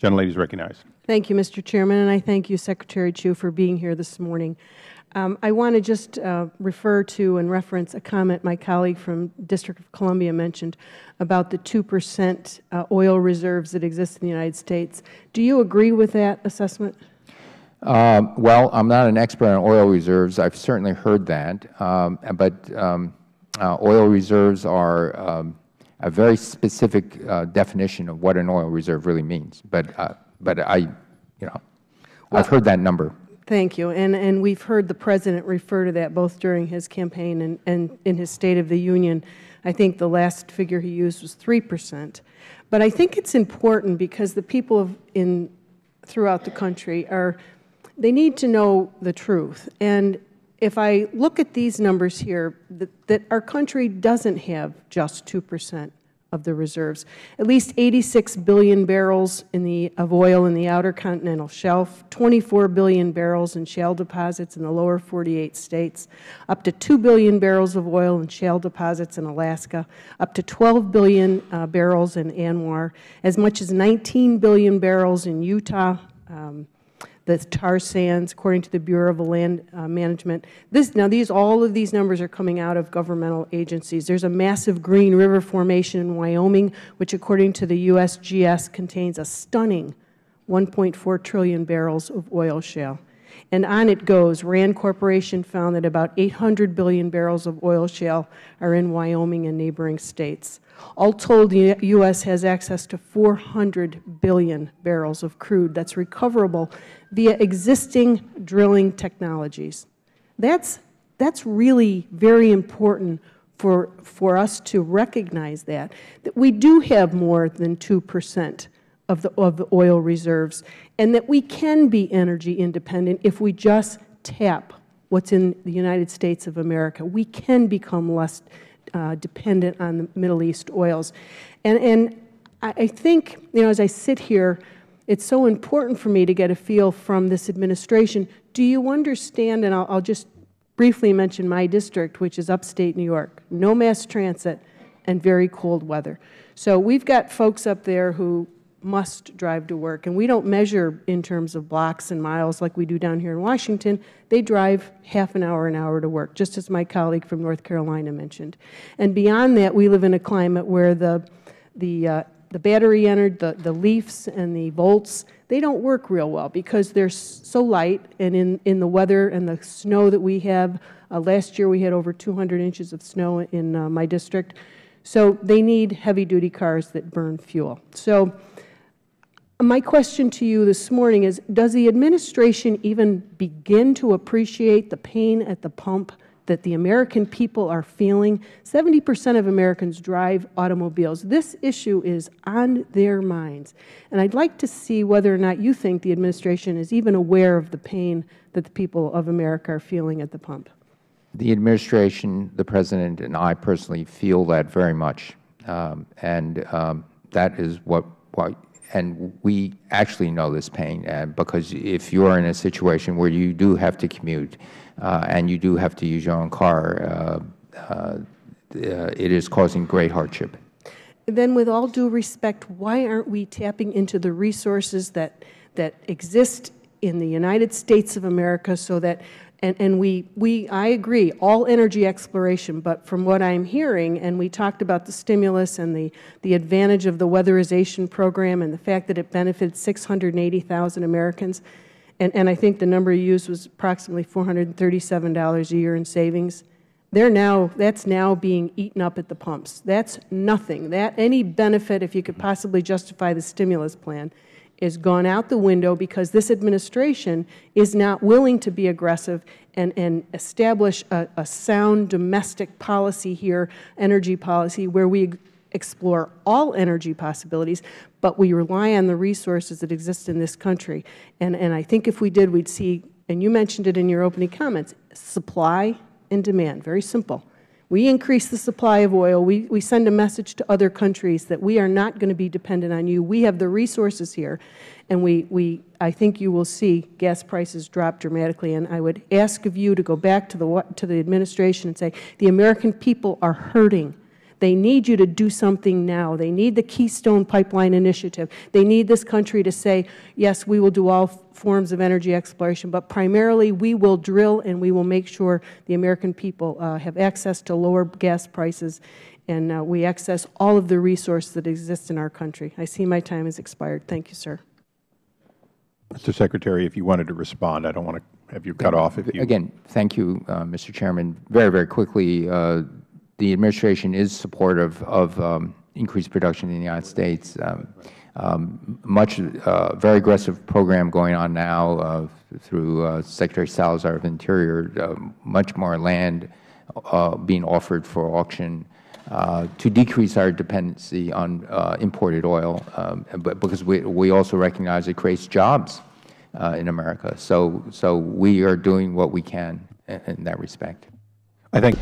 Gentlelady is recognized. Thank you, Mr. Chairman, and I thank you, Secretary Chu, for being here this morning. I want to just refer to and reference a comment my colleague from District of Columbia mentioned about the 2% oil reserves that exist in the United States. Do you agree with that assessment? Well, I'm not an expert on oil reserves. I've certainly heard that. But oil reserves are a very specific definition of what an oil reserve really means. But I've heard that number. Thank you. And we've heard the President refer to that both during his campaign and in his State of the Union. I think the last figure he used was 3%. But I think it's important because the people throughout the country they need to know the truth. And if I look at these numbers here, that our country doesn't have just 2% of the reserves. At least 86 billion barrels of oil in the outer continental shelf, 24 billion barrels in shale deposits in the lower 48 states, up to 2 billion barrels of oil in shale deposits in Alaska, up to 12 billion barrels in ANWR, as much as 19 billion barrels in Utah, the tar sands, according to the Bureau of Land Management. All of these numbers are coming out of governmental agencies. There's a massive Green River Formation in Wyoming, which, according to the USGS, contains a stunning 1.4 trillion barrels of oil shale. And on it goes. Rand Corporation found that about 800 billion barrels of oil shale are in Wyoming and neighboring states. All told, the U.S. has access to 400 billion barrels of crude that's recoverable via existing drilling technologies. That's really very important for us to recognize that we do have more than 2% of the oil reserves, and that we can be energy independent if we just tap what's in the United States of America. We can become less dependent on the Middle East oils. And I think, as I sit here, it's so important for me to get a feel from this administration. Do you understand, and I'll just briefly mention my district, which is upstate New York, no mass transit and very cold weather. So we've got folks up there who must drive to work, and we don't measure in terms of blocks and miles like we do down here in Washington. They drive half an hour to work, just as my colleague from North Carolina mentioned. And beyond that, we live in a climate where the battery the Leafs and the Volts, they don't work real well because they're so light, and in the weather and the snow that we have, last year we had over 200 inches of snow in my district, so they need heavy-duty cars that burn fuel. So my question to you this morning is, does the administration even begin to appreciate the pain at the pump that the American people are feeling? 70% of Americans drive automobiles. This issue is on their minds. And I'd like to see whether or not you think the administration is even aware of the pain that the people of America are feeling at the pump. The administration, the President, and I personally feel that very much. That is and we actually know this pain, because if you are in a situation where you do have to commute and you do have to use your own car, it is causing great hardship. Then, with all due respect, why aren't we tapping into the resources that exist in the United States of America so that I agree, all energy exploration, but from what I'm hearing, and we talked about the stimulus and the advantage of the weatherization program and the fact that it benefited 680,000 Americans, and I think the number you used was approximately $437 a year in savings. That's now being eaten up at the pumps. That's nothing. Any benefit, if you could possibly justify the stimulus plan, is gone out the window because this administration is not willing to be aggressive and establish a sound domestic policy here, energy policy, where we explore all energy possibilities, but we rely on the resources that exist in this country. And I think if we did, we'd see, and you mentioned it in your opening comments, supply and demand. Very simple. We increase the supply of oil. We send a message to other countries that we are not going to be dependent on you. We have the resources here, and I think you will see gas prices drop dramatically. And I would ask of you to go back to the administration and say, the American people are hurting. They need you to do something now. They need the Keystone Pipeline Initiative. They need this country to say, yes, we will do all forms of energy exploration, but primarily we will drill and we will make sure the American people have access to lower gas prices and we access all of the resources that exist in our country. I see my time has expired. Thank you, sir. Mr. Secretary, if you wanted to respond, I don't want to have you cut off. If you Again, thank you, Mr. Chairman. Very, very quickly, the administration is supportive of increased production in the United States. Very aggressive program going on now through Secretary Salazar of the Interior, much more land being offered for auction to decrease our dependency on imported oil, but because we also recognize it creates jobs in America. So we are doing what we can in that respect. I think